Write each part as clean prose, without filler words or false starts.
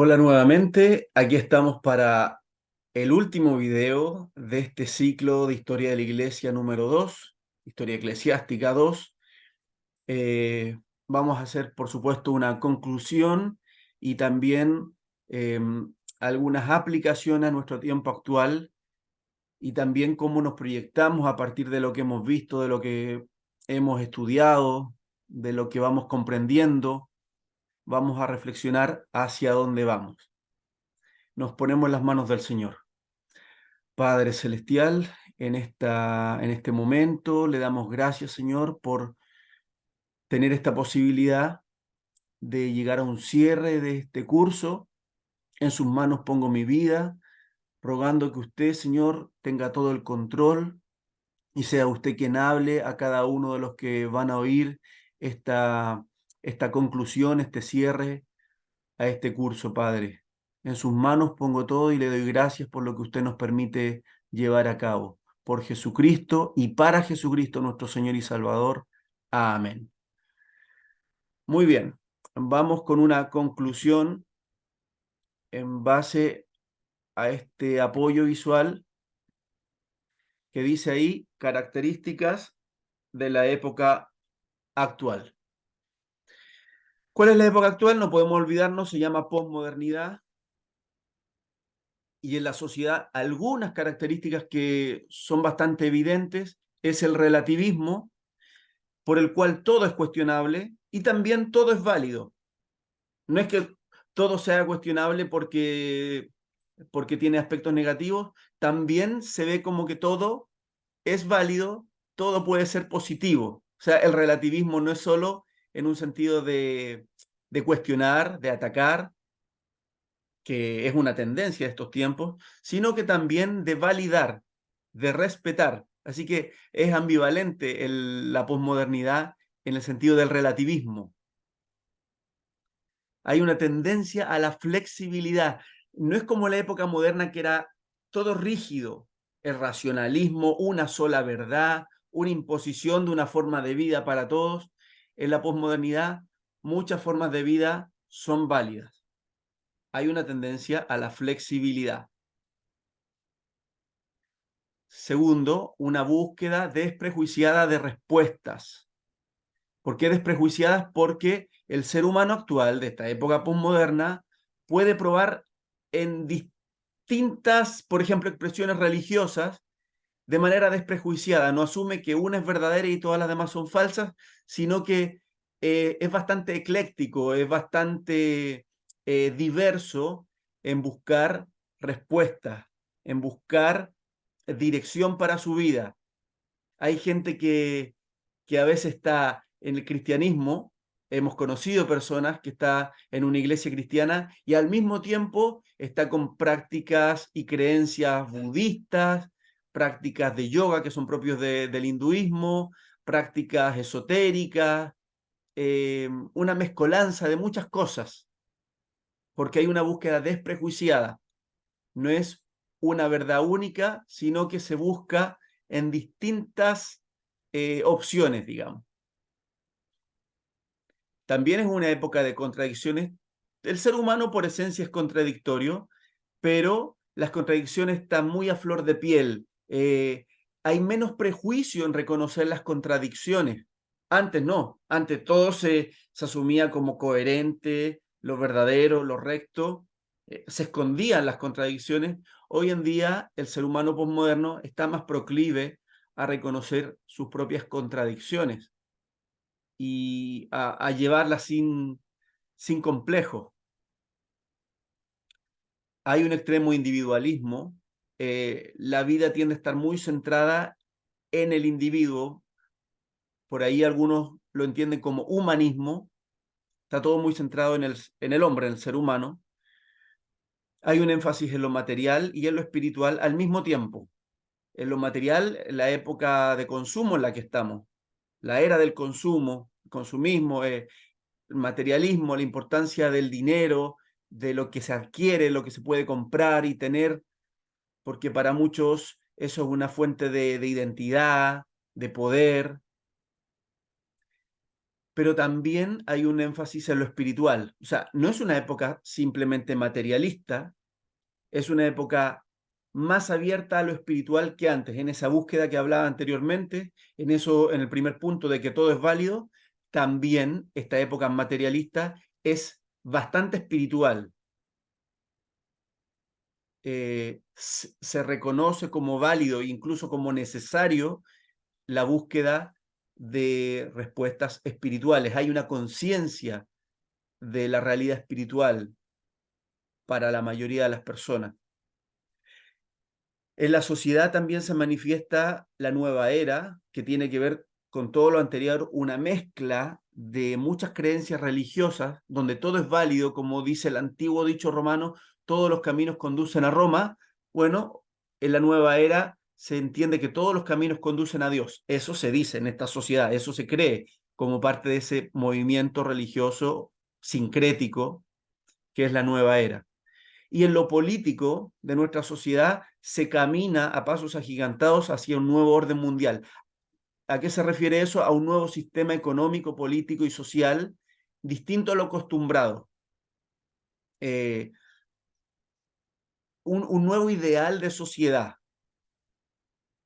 Hola nuevamente, aquí estamos para el último video de este ciclo de Historia de la Iglesia número 2, Historia Eclesiástica 2. Vamos a hacer, por supuesto, una conclusión y también eh, algunas aplicaciones a nuestro tiempo actual y también cómo nos proyectamos a partir de lo que hemos visto, de lo que hemos estudiado, de lo que vamos comprendiendo. Vamos a reflexionar hacia dónde vamos. Nos ponemos en las manos del Señor. Padre Celestial, en este momento le damos gracias, Señor, por tener esta posibilidad de llegar a un cierre de este curso. En sus manos pongo mi vida, rogando que usted, Señor, tenga todo el control y sea usted quien hable a cada uno de los que van a oír esta, esta conclusión, este cierre a este curso, Padre. En sus manos pongo todo y le doy gracias por lo que usted nos permite llevar a cabo. Por Jesucristo y para Jesucristo nuestro Señor y Salvador. Amén. Muy bien, vamos con una conclusión en base a este apoyo visual que dice ahí características de la época actual. ¿Cuál es la época actual? No podemos olvidarnos, se llama posmodernidad. Y en la sociedad algunas características que son bastante evidentes es el relativismo, por el cual todo es cuestionable y también todo es válido. No es que todo sea cuestionable porque tiene aspectos negativos, también se ve como que todo es válido, todo puede ser positivo. O sea, el relativismo no es solo en un sentido de cuestionar, de atacar, que es una tendencia de estos tiempos, sino que también de validar, de respetar. Así que es ambivalente la posmodernidad en el sentido del relativismo. Hay una tendencia a la flexibilidad. No es como la época moderna que era todo rígido, el racionalismo, una sola verdad, una imposición de una forma de vida para todos. En la posmodernidad, muchas formas de vida son válidas. Hay una tendencia a la flexibilidad. Segundo, una búsqueda desprejuiciada de respuestas. ¿Por qué desprejuiciadas? Porque el ser humano actual de esta época posmoderna puede probar en distintas, por ejemplo, expresiones religiosas de manera desprejuiciada. No asume que una es verdadera y todas las demás son falsas, sino que es bastante ecléctico, es bastante diverso en buscar respuestas, en buscar dirección para su vida. Hay gente que a veces está en el cristianismo, hemos conocido personas que está en una iglesia cristiana y al mismo tiempo está con prácticas y creencias budistas, prácticas de yoga que son propios del hinduismo, prácticas esotéricas, una mezcolanza de muchas cosas, porque hay una búsqueda desprejuiciada. No es una verdad única, sino que se busca en distintas opciones, digamos. También es una época de contradicciones. El ser humano por esencia es contradictorio, pero las contradicciones están muy a flor de piel. Hay menos prejuicio en reconocer las contradicciones. Antes no, antes todo se asumía como coherente, lo verdadero, lo recto, se escondían las contradicciones. Hoy en día el ser humano posmoderno está más proclive a reconocer sus propias contradicciones y a llevarlas sin complejo. Hay un extremo individualismo, la vida tiende a estar muy centrada en el individuo, por ahí algunos lo entienden como humanismo, está todo muy centrado en el hombre, en el ser humano. Hay un énfasis en lo material y en lo espiritual al mismo tiempo. En lo material, la época de consumo en la que estamos, la era del consumo, consumismo, el materialismo, la importancia del dinero, de lo que se adquiere, lo que se puede comprar y tener, porque para muchos eso es una fuente de identidad, de poder, pero también hay un énfasis en lo espiritual. O sea, no es una época simplemente materialista, es una época más abierta a lo espiritual que antes, en esa búsqueda que hablaba anteriormente, en eso, en el primer punto de que todo es válido, también esta época materialista es bastante espiritual. Se reconoce como válido, incluso como necesario, la búsqueda de respuestas espirituales. Hay una conciencia de la realidad espiritual para la mayoría de las personas. En la sociedad también se manifiesta la nueva era, que tiene que ver con todo lo anterior, una mezcla de muchas creencias religiosas, donde todo es válido, como dice el antiguo dicho romano, todos los caminos conducen a Roma. Bueno, en la nueva era se entiende que todos los caminos conducen a Dios. Eso se dice en esta sociedad, eso se cree como parte de ese movimiento religioso sincrético que es la nueva era. Y en lo político de nuestra sociedad se camina a pasos agigantados hacia un nuevo orden mundial. ¿A qué se refiere eso? A un nuevo sistema económico, político y social distinto a lo acostumbrado. Un nuevo ideal de sociedad,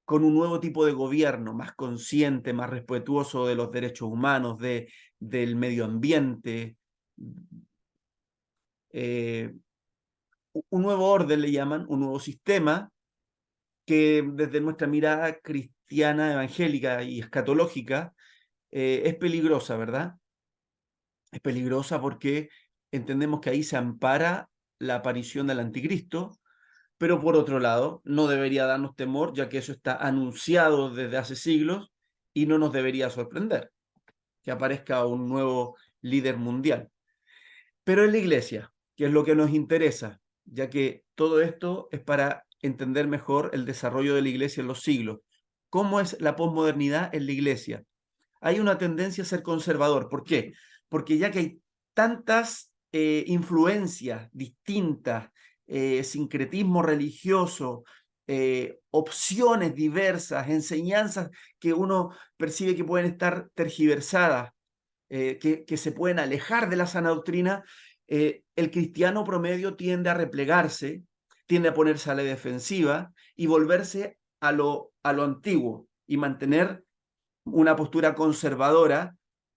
con un nuevo tipo de gobierno, más consciente, más respetuoso de los derechos humanos, del medio ambiente. Un nuevo orden le llaman, un nuevo sistema que desde nuestra mirada cristiana, evangélica y escatológica es peligrosa, ¿verdad? Es peligrosa porque entendemos que ahí se ampara la aparición del anticristo, pero por otro lado, no debería darnos temor, ya que eso está anunciado desde hace siglos y no nos debería sorprender que aparezca un nuevo líder mundial. Pero en la iglesia, que es lo que nos interesa, ya que todo esto es para entender mejor el desarrollo de la iglesia en los siglos. ¿Cómo es la posmodernidad en la iglesia? Hay una tendencia a ser conservador. ¿Por qué? Porque ya que hay tantas influencias distintas, sincretismo religioso, opciones diversas, enseñanzas que uno percibe que pueden estar tergiversadas, que se pueden alejar de la sana doctrina, el cristiano promedio tiende a replegarse, tiende a ponerse a la defensiva y volverse a lo antiguo y mantener una postura conservadora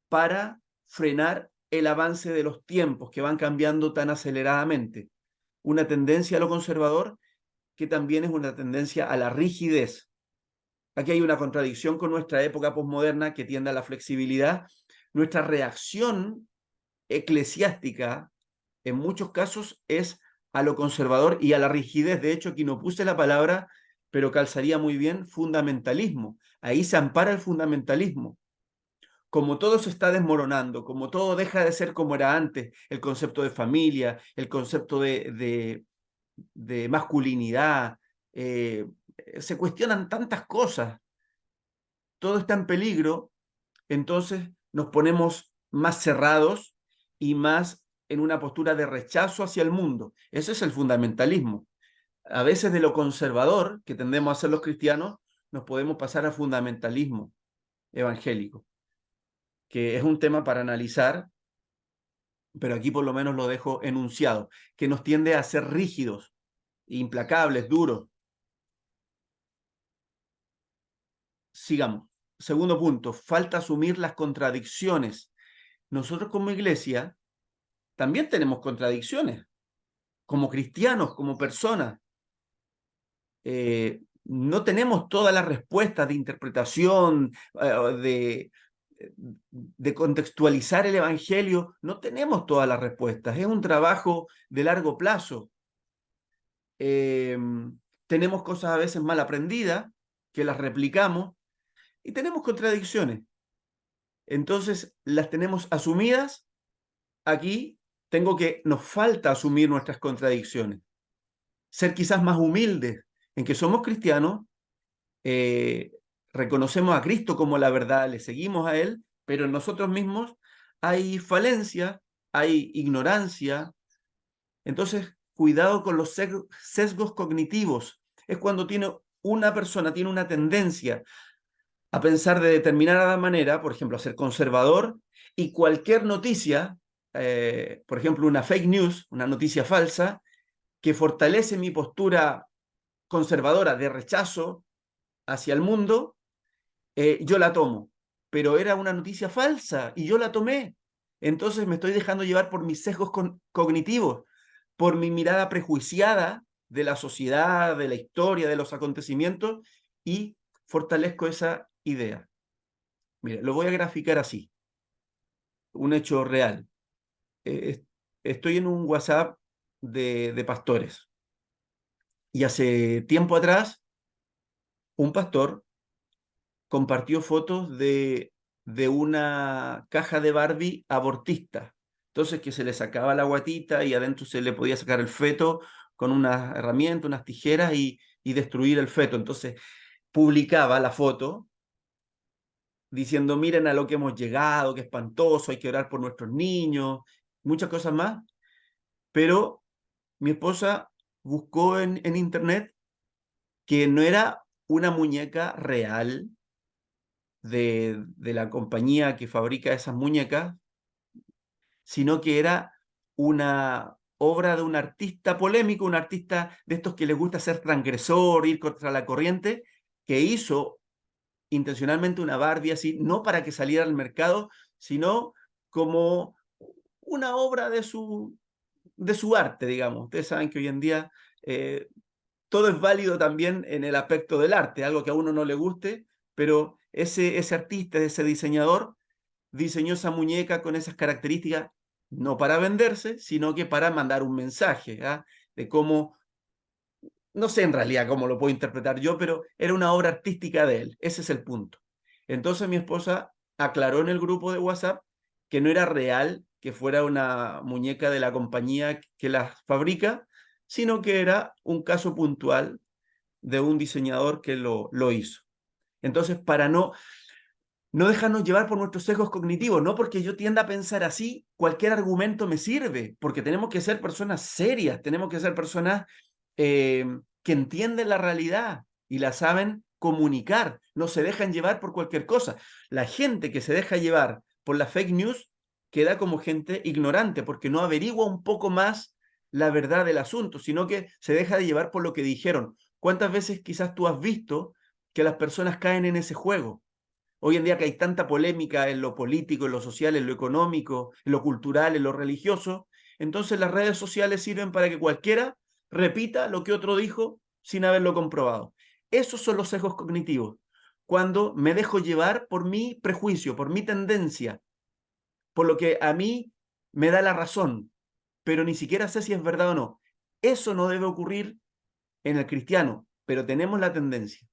para frenar el avance de los tiempos que van cambiando tan aceleradamente. Una tendencia a lo conservador que también es una tendencia a la rigidez. Aquí hay una contradicción con nuestra época posmoderna que tiende a la flexibilidad. Nuestra reacción eclesiástica en muchos casos es a lo conservador y a la rigidez. De hecho, aquí no puse la palabra, pero calzaría muy bien fundamentalismo. Ahí se ampara el fundamentalismo. Como todo se está desmoronando, como todo deja de ser como era antes, el concepto de familia, el concepto de masculinidad, se cuestionan tantas cosas, todo está en peligro, entonces nos ponemos más cerrados y más en una postura de rechazo hacia el mundo. Ese es el fundamentalismo. A veces de lo conservador que tendemos a ser los cristianos, nos podemos pasar a fundamentalismo evangélico, que es un tema para analizar, pero aquí por lo menos lo dejo enunciado, que nos tiende a ser rígidos, implacables, duros. Sigamos. Segundo punto, falta asumir las contradicciones. Nosotros como iglesia también tenemos contradicciones, como cristianos, como personas. No tenemos todas las respuestas de interpretación, de contextualizar el Evangelio, no tenemos todas las respuestas. Es un trabajo de largo plazo. Tenemos cosas a veces mal aprendidas, que las replicamos, y tenemos contradicciones. Entonces, las tenemos asumidas. Aquí nos falta asumir nuestras contradicciones, ser quizás más humildes en que somos cristianos, eh, reconocemos a Cristo como la verdad, le seguimos a Él, pero en nosotros mismos hay falencia, hay ignorancia. Entonces, cuidado con los sesgos cognitivos. Es cuando una persona tiene una tendencia a pensar de determinada manera, por ejemplo, a ser conservador, y cualquier noticia, por ejemplo, una fake news, una noticia falsa, que fortalece mi postura conservadora de rechazo hacia el mundo, yo la tomo. Pero era una noticia falsa y yo la tomé. Entonces me estoy dejando llevar por mis sesgos cognitivos, por mi mirada prejuiciada de la sociedad, de la historia, de los acontecimientos, y fortalezco esa idea. Mire, lo voy a graficar así, un hecho real. Eh, Estoy en un WhatsApp de pastores, y hace tiempo atrás un pastor compartió fotos de una caja de Barbie abortista. Entonces, que se le sacaba la guatita y adentro se le podía sacar el feto con una herramienta, unas tijeras y destruir el feto. Entonces, publicaba la foto diciendo, miren a lo que hemos llegado, qué espantoso, hay que orar por nuestros niños, muchas cosas más. Pero mi esposa buscó en internet que no era una muñeca real de la compañía que fabrica esas muñecas, sino que era una obra de un artista polémico, un artista de estos que les gusta ser transgresor, ir contra la corriente, que hizo intencionalmente una Barbie así, no para que saliera al mercado, sino como una obra de su arte, digamos. Ustedes saben que hoy en día todo es válido también en el aspecto del arte, algo que a uno no le guste, pero ese artista, ese diseñador, diseñó esa muñeca con esas características, no para venderse, sino que para mandar un mensaje, ¿ah? De cómo, no sé en realidad cómo lo puedo interpretar yo, pero era una obra artística de él, ese es el punto. Entonces mi esposa aclaró en el grupo de WhatsApp que no era real, que fuera una muñeca de la compañía que las fabrica, sino que era un caso puntual de un diseñador que lo hizo. Entonces, para no dejarnos llevar por nuestros sesgos cognitivos, no porque yo tienda a pensar así, cualquier argumento me sirve, porque tenemos que ser personas serias, tenemos que ser personas que entienden la realidad y la saben comunicar, no se dejan llevar por cualquier cosa. La gente que se deja llevar por la fake news queda como gente ignorante, porque no averigua un poco más la verdad del asunto, sino que se deja de llevar por lo que dijeron. ¿Cuántas veces quizás tú has visto que las personas caen en ese juego? Hoy en día que hay tanta polémica en lo político, en lo social, en lo económico, en lo cultural, en lo religioso, entonces las redes sociales sirven para que cualquiera repita lo que otro dijo sin haberlo comprobado. Esos son los sesgos cognitivos. Cuando me dejo llevar por mi prejuicio, por mi tendencia, por lo que a mí me da la razón, pero ni siquiera sé si es verdad o no. Eso no debe ocurrir en el cristiano, pero tenemos la tendencia.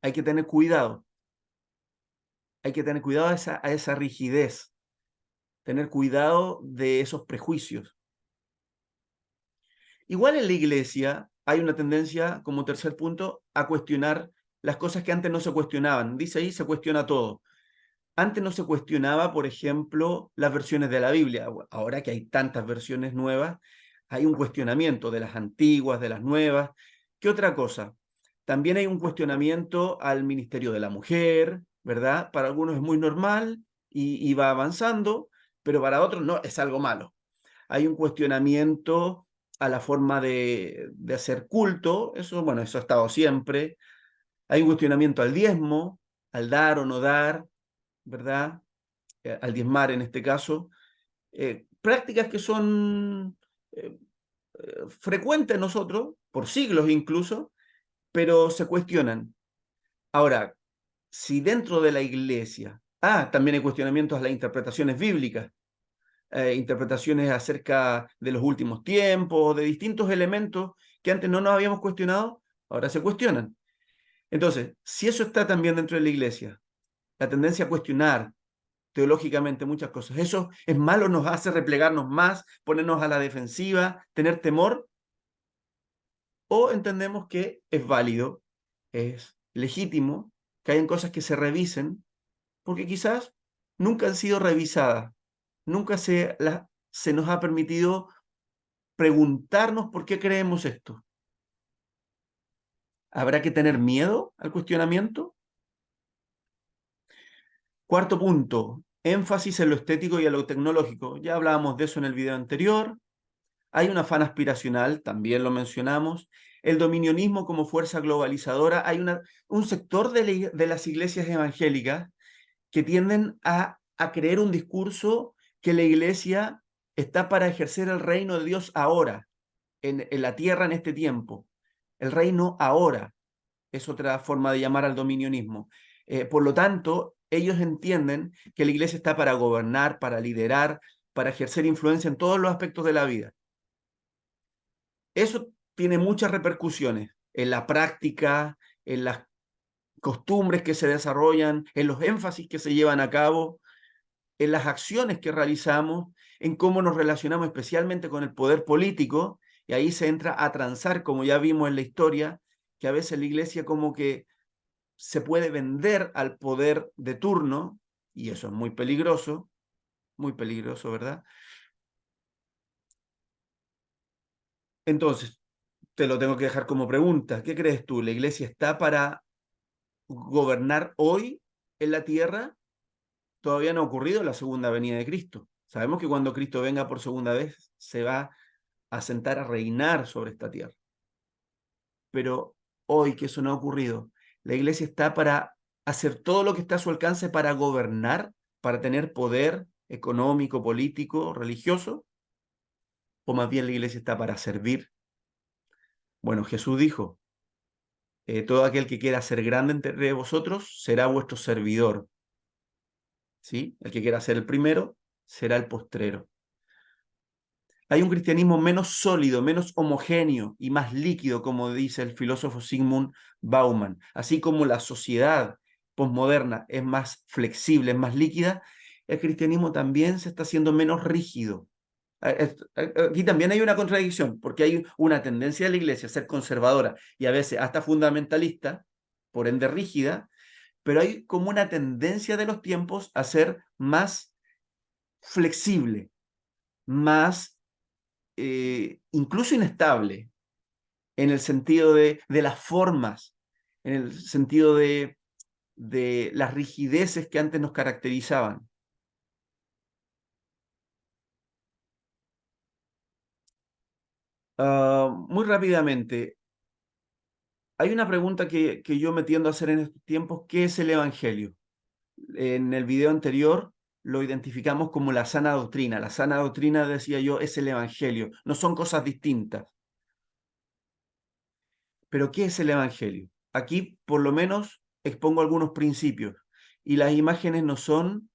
Hay que tener cuidado. Hay que tener cuidado a esa rigidez, tener cuidado de esos prejuicios. Igual en la iglesia hay una tendencia, como tercer punto, a cuestionar las cosas que antes no se cuestionaban. Dice ahí, se cuestiona todo. Antes no se cuestionaba, por ejemplo, las versiones de la Biblia. Ahora que hay tantas versiones nuevas, hay un cuestionamiento de las antiguas, de las nuevas. ¿Qué otra cosa? También hay un cuestionamiento al ministerio de la mujer, ¿verdad? Para algunos es muy normal y va avanzando, pero para otros no, es algo malo. Hay un cuestionamiento a la forma de hacer culto, eso, bueno, eso ha estado siempre. Hay un cuestionamiento al diezmo, al dar o no dar, ¿verdad? Al diezmar en este caso. Prácticas que son frecuentes en nosotros, por siglos incluso, pero se cuestionan. Ahora, si dentro de la iglesia, también hay cuestionamientos a las interpretaciones bíblicas, interpretaciones acerca de los últimos tiempos, de distintos elementos que antes no nos habíamos cuestionado, ahora se cuestionan. Entonces, si eso está también dentro de la iglesia, la tendencia a cuestionar teológicamente muchas cosas, ¿eso es malo? ¿Nos hace replegarnos más, ponernos a la defensiva, tener temor? ¿O entendemos que es válido, es legítimo, que hayan cosas que se revisen, porque quizás nunca han sido revisadas, nunca se nos ha permitido preguntarnos por qué creemos esto? ¿Habrá que tener miedo al cuestionamiento? Cuarto punto, énfasis en lo estético y en lo tecnológico. Ya hablábamos de eso en el video anterior. Hay un afán aspiracional, también lo mencionamos. El dominionismo como fuerza globalizadora. Hay un sector de las iglesias evangélicas que tienden a creer un discurso que la iglesia está para ejercer el reino de Dios ahora, en la tierra en este tiempo. El reino ahora es otra forma de llamar al dominionismo. Por lo tanto, ellos entienden que la iglesia está para gobernar, para liderar, para ejercer influencia en todos los aspectos de la vida. Eso tiene muchas repercusiones en la práctica, en las costumbres que se desarrollan, en los énfasis que se llevan a cabo, en las acciones que realizamos, en cómo nos relacionamos especialmente con el poder político, y ahí se entra a transar, como ya vimos en la historia, que a veces la iglesia como que se puede vender al poder de turno, y eso es muy peligroso, ¿verdad? Entonces, te lo tengo que dejar como pregunta. ¿Qué crees tú? ¿La iglesia está para gobernar hoy en la tierra? Todavía no ha ocurrido la segunda venida de Cristo. Sabemos que cuando Cristo venga por segunda vez, se va a sentar a reinar sobre esta tierra. Pero hoy que eso no ha ocurrido, la iglesia está para hacer todo lo que está a su alcance para gobernar, para tener poder económico, político, religioso, o más bien la iglesia está para servir. Bueno, Jesús dijo, todo aquel que quiera ser grande entre vosotros será vuestro servidor, ¿sí? El que quiera ser el primero será el postrero. Hay un cristianismo menos sólido, menos homogéneo y más líquido, como dice el filósofo Zygmunt Bauman. Así como la sociedad posmoderna es más flexible, es más líquida, el cristianismo también se está haciendo menos rígido. Aquí también hay una contradicción, porque hay una tendencia de la iglesia a ser conservadora y a veces hasta fundamentalista, por ende rígida, pero hay como una tendencia de los tiempos a ser más flexible, más incluso inestable, en el sentido de las formas, en el sentido de las rigideces que antes nos caracterizaban. Muy rápidamente, hay una pregunta que yo me tiendo a hacer en estos tiempos: ¿qué es el Evangelio? En el video anterior lo identificamos como la sana doctrina. La sana doctrina, decía yo, es el Evangelio. No son cosas distintas. Pero ¿qué es el Evangelio? Aquí, por lo menos, expongo algunos principios. Y las imágenes no son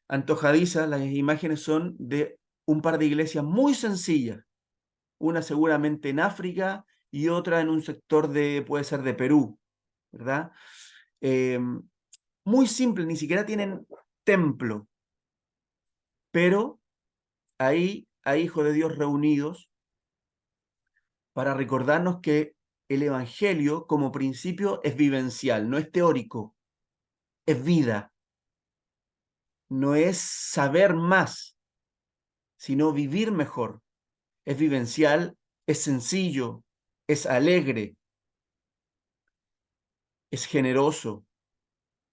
antojadizas, las imágenes son de un par de iglesias muy sencillas. Una seguramente en África y otra en un sector puede ser de Perú, ¿verdad? Eh, Muy simple, ni siquiera tienen templo, pero ahí hay hijos de Dios reunidos para recordarnos que el Evangelio como principio es vivencial, no es teórico, es vida, no es saber más, sino vivir mejor. Es vivencial, es sencillo, es alegre, es generoso,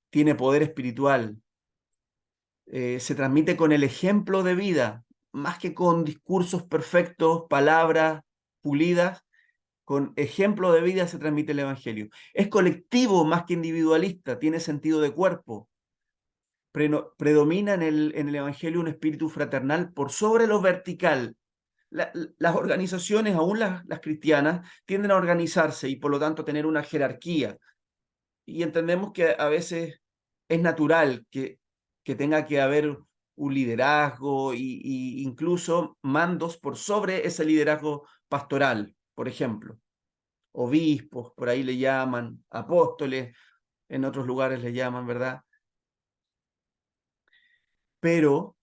tiene poder espiritual, se transmite con el ejemplo de vida, más que con discursos perfectos, palabras pulidas. Con ejemplo de vida se transmite el Evangelio. Es colectivo más que individualista, tiene sentido de cuerpo. Predomina en el Evangelio un espíritu fraternal por sobre lo vertical. Las organizaciones, aún las cristianas, tienden a organizarse y por lo tanto tener una jerarquía. Y entendemos que a veces es natural que tenga que haber un liderazgo y incluso mandos por sobre ese liderazgo pastoral, por ejemplo. Obispos, por ahí le llaman, apóstoles, en otros lugares le llaman, ¿verdad? Pero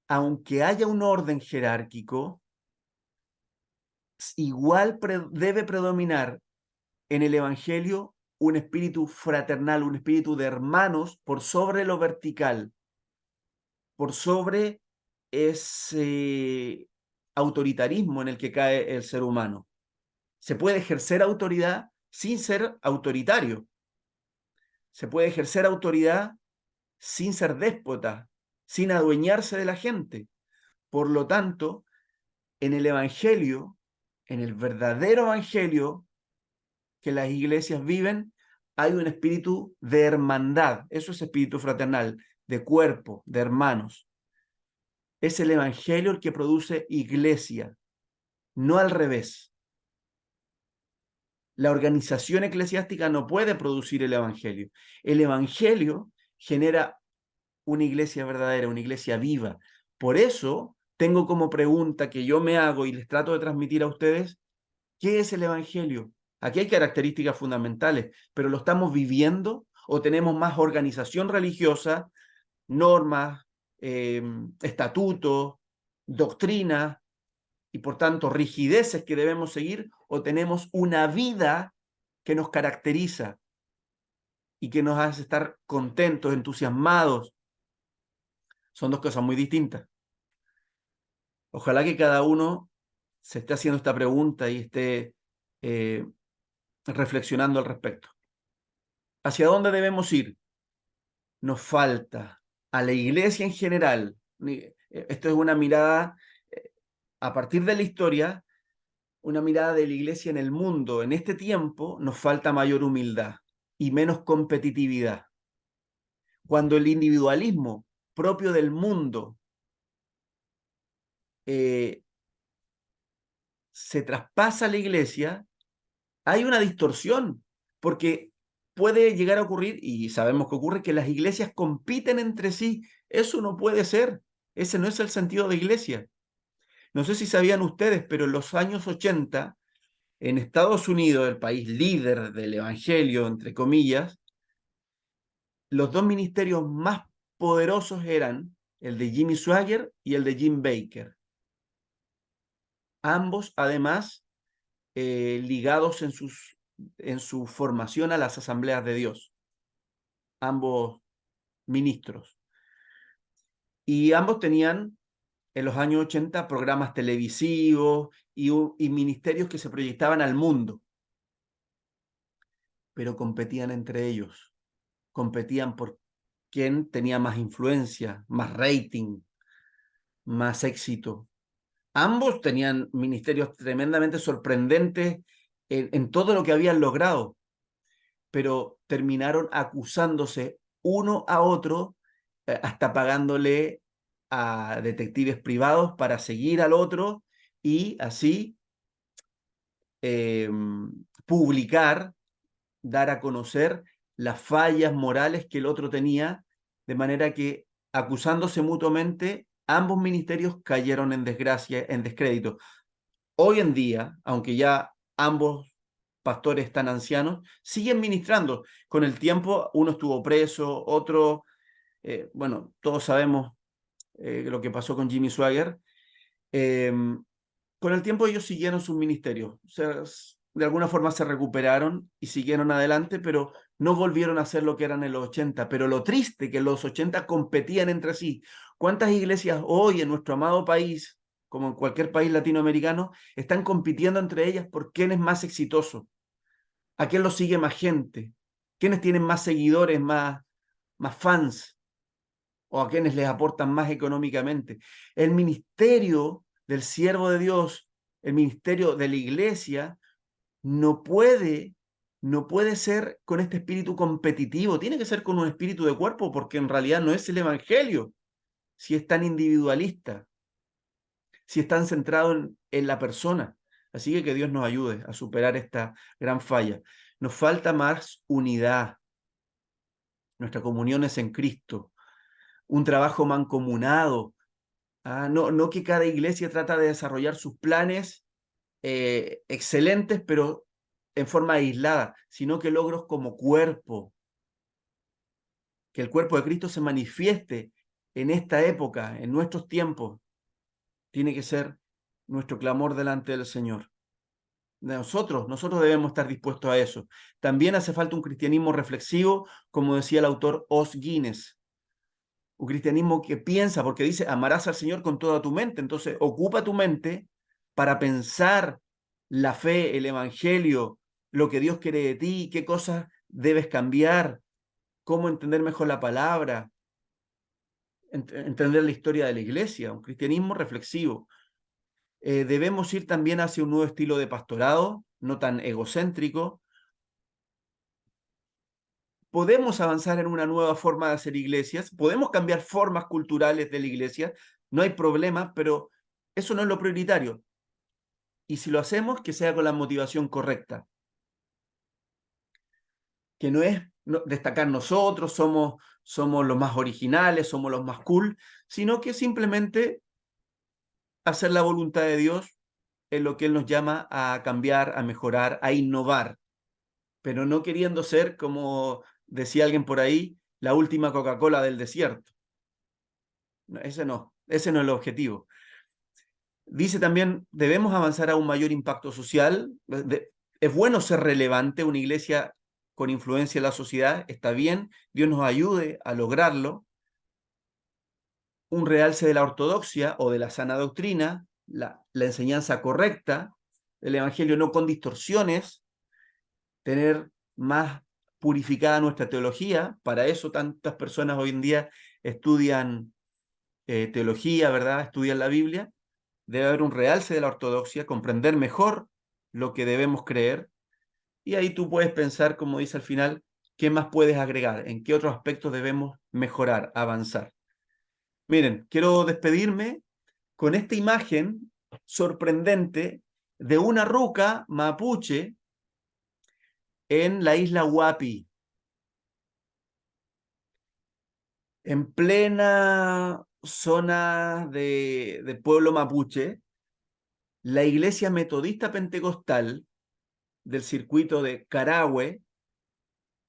aunque haya un orden jerárquico, igual debe predominar en el Evangelio un espíritu fraternal, un espíritu de hermanos por sobre lo vertical, por sobre ese autoritarismo en el que cae el ser humano. Se puede ejercer autoridad sin ser autoritario. Se puede ejercer autoridad sin ser déspota, sin adueñarse de la gente. Por lo tanto, en el Evangelio, en el verdadero Evangelio que las iglesias viven, hay un espíritu de hermandad. Eso es espíritu fraternal, de cuerpo, de hermanos. Es el Evangelio el que produce iglesia, no al revés. La organización eclesiástica no puede producir el Evangelio. El Evangelio genera una iglesia verdadera, una iglesia viva. Por eso tengo como pregunta que yo me hago y les trato de transmitir a ustedes, ¿qué es el Evangelio? Aquí hay características fundamentales, pero ¿lo estamos viviendo o tenemos más organización religiosa, normas, estatutos, doctrinas y por tanto rigideces que debemos seguir, o tenemos una vida que nos caracteriza y que nos hace estar contentos, entusiasmados? Son dos cosas muy distintas. Ojalá que cada uno se esté haciendo esta pregunta y esté reflexionando al respecto. ¿Hacia dónde debemos ir? Nos falta a la iglesia en general. Esto es una mirada a partir de la historia, una mirada de la iglesia en el mundo. En este tiempo nos falta mayor humildad y menos competitividad. Cuando el individualismo propio del mundo se traspasa a la iglesia, hay una distorsión, porque puede llegar a ocurrir, y sabemos que ocurre, que las iglesias compiten entre sí. Eso no puede ser. Ese no es el sentido de iglesia. No sé si sabían ustedes, pero en los años 80, en Estados Unidos, el país líder del evangelio, entre comillas, los dos ministerios más poderosos eran el de Jimmy Swaggart y el de Jim Baker. Ambos, además, ligados en su formación a las asambleas de Dios. Ambos ministros. Y ambos tenían en los años 80 programas televisivos y ministerios que se proyectaban al mundo, pero competían entre ellos, competían por quién tenía más influencia, más rating, más éxito. Ambos tenían ministerios tremendamente sorprendentes en todo lo que habían logrado, pero terminaron acusándose uno a otro, hasta pagándole a detectives privados para seguir al otro y así publicar, dar a conocer las fallas morales que el otro tenía, de manera que acusándose mutuamente, ambos ministerios cayeron en desgracia, en descrédito. Hoy en día, aunque ya ambos pastores están ancianos, siguen ministrando. Con el tiempo, uno estuvo preso, otro, bueno, todos sabemos lo que pasó con Jimmy Swaggart. Con el tiempo ellos siguieron sus ministerios. O sea, de alguna forma se recuperaron y siguieron adelante, pero no volvieron a ser lo que eran en los 80. Pero lo triste que en los 80 competían entre sí. ¿Cuántas iglesias hoy en nuestro amado país, como en cualquier país latinoamericano, están compitiendo entre ellas por quién es más exitoso? ¿A quién lo sigue más gente? ¿Quiénes tienen más seguidores, más fans? ¿O a quienes les aportan más económicamente? El ministerio del siervo de Dios, el ministerio de la iglesia, no puede, no puede ser con este espíritu competitivo, tiene que ser con un espíritu de cuerpo, porque en realidad no es el evangelio, si es tan individualista, si es tan centrado en la persona. Así que Dios nos ayude a superar esta gran falla. Nos falta más unidad. Nuestra comunión es en Cristo, un trabajo mancomunado. No que cada iglesia trata de desarrollar sus planes excelentes, pero en forma aislada, sino que logros como cuerpo, que el cuerpo de Cristo se manifieste en esta época, en nuestros tiempos, tiene que ser nuestro clamor delante del Señor. Nosotros debemos estar dispuestos a eso. También hace falta un cristianismo reflexivo, como decía el autor Os Guinness. Un cristianismo que piensa, porque dice, amarás al Señor con toda tu mente. Entonces, ocupa tu mente para pensar la fe, el evangelio, lo que Dios quiere de ti, qué cosas debes cambiar, cómo entender mejor la palabra, entender la historia de la iglesia, un cristianismo reflexivo. Debemos ir también hacia un nuevo estilo de pastorado, no tan egocéntrico. Podemos avanzar en una nueva forma de hacer iglesias, podemos cambiar formas culturales de la iglesia, no hay problema, pero eso no es lo prioritario. Y si lo hacemos, que sea con la motivación correcta, que no es destacar nosotros, somos los más originales, somos los más cool, sino que simplemente hacer la voluntad de Dios en lo que Él nos llama a cambiar, a mejorar, a innovar, pero no queriendo ser, como decía alguien por ahí, la última Coca-Cola del desierto. Ese no es el objetivo. Dice también, debemos avanzar a un mayor impacto social. Es bueno ser relevante, una iglesia con influencia en la sociedad, está bien, Dios nos ayude a lograrlo. Un realce de la ortodoxia o de la sana doctrina, la enseñanza correcta, el evangelio no con distorsiones, tener más purificada nuestra teología. Para eso tantas personas hoy en día estudian teología, ¿verdad? Estudian la Biblia. Debe haber un realce de la ortodoxia, comprender mejor lo que debemos creer, y ahí tú puedes pensar, como dice al final, qué más puedes agregar, en qué otros aspectos debemos mejorar, avanzar. Miren, quiero despedirme con esta imagen sorprendente de una ruca mapuche en la isla Huapi, en plena zona de pueblo mapuche. La iglesia metodista pentecostal del circuito de Carahue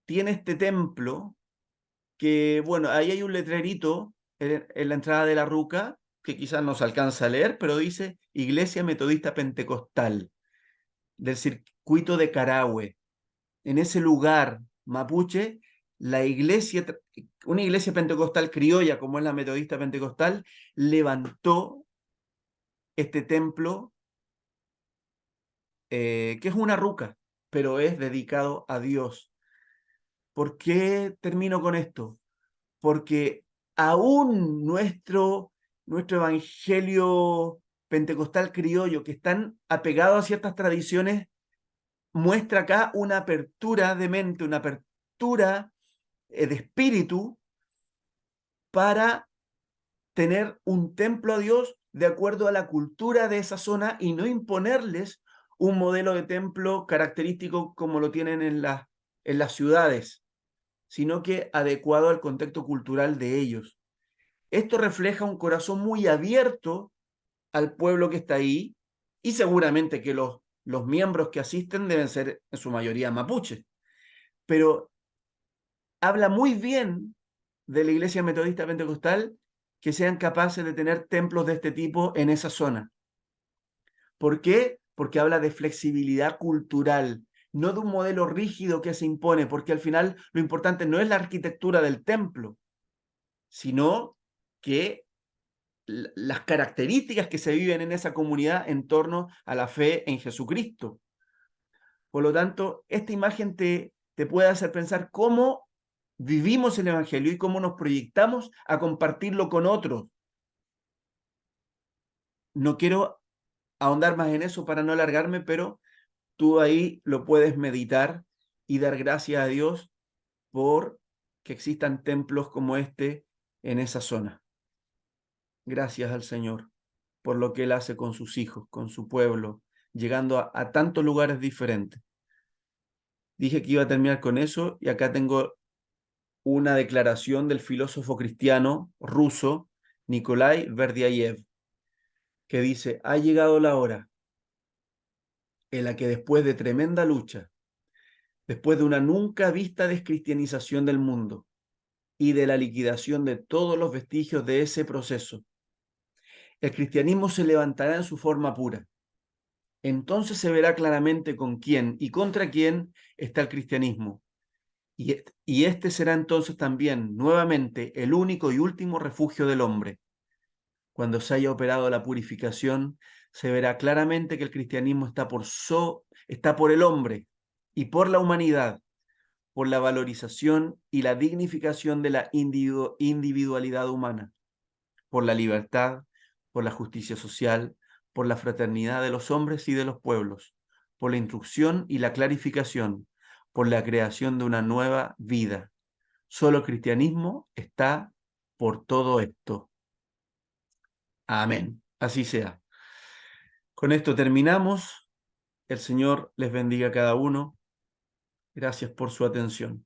tiene este templo que, bueno, ahí hay un letrerito en la entrada de la ruca que quizás no se alcanza a leer, pero dice Iglesia Metodista Pentecostal del circuito de Carahue. En ese lugar mapuche, la iglesia, una iglesia pentecostal criolla como es la Metodista Pentecostal, levantó este templo que es una ruca, pero es dedicado a Dios. ¿Por qué termino con esto? Porque aún nuestro evangelio pentecostal criollo, que están apegados a ciertas tradiciones, muestra acá una apertura de mente, una apertura de espíritu para tener un templo a Dios de acuerdo a la cultura de esa zona y no imponerles un modelo de templo característico como lo tienen en las ciudades, sino que adecuado al contexto cultural de ellos. Esto refleja un corazón muy abierto al pueblo que está ahí, y seguramente que los miembros que asisten deben ser en su mayoría mapuches, pero habla muy bien de la Iglesia Metodista Pentecostal que sean capaces de tener templos de este tipo en esa zona. ¿Por qué? Porque habla de flexibilidad cultural, no de un modelo rígido que se impone, porque al final lo importante no es la arquitectura del templo, sino que las características que se viven en esa comunidad en torno a la fe en Jesucristo. Por lo tanto, esta imagen te puede hacer pensar cómo vivimos el Evangelio y cómo nos proyectamos a compartirlo con otros. No quiero ahondar más en eso para no alargarme, pero tú ahí lo puedes meditar y dar gracias a Dios por que existan templos como este en esa zona. Gracias al Señor por lo que Él hace con sus hijos, con su pueblo, llegando a tantos lugares diferentes. Dije que iba a terminar con eso y acá tengo una declaración del filósofo cristiano ruso Nikolai Berdyaev, que dice: ha llegado la hora en la que después de tremenda lucha, después de una nunca vista descristianización del mundo y de la liquidación de todos los vestigios de ese proceso, el cristianismo se levantará en su forma pura. Entonces se verá claramente con quién y contra quién está el cristianismo. Y este será entonces también, nuevamente, el único y último refugio del hombre. Cuando se haya operado la purificación, se verá claramente que el cristianismo está por el hombre y por la humanidad, por la valorización y la dignificación de la individualidad humana. por la libertad, por la justicia social, por la fraternidad de los hombres y de los pueblos, por la instrucción y la clarificación, por la creación de una nueva vida. Solo el cristianismo está por todo esto. Amén. Así sea. Con esto terminamos. El Señor les bendiga a cada uno. Gracias por su atención.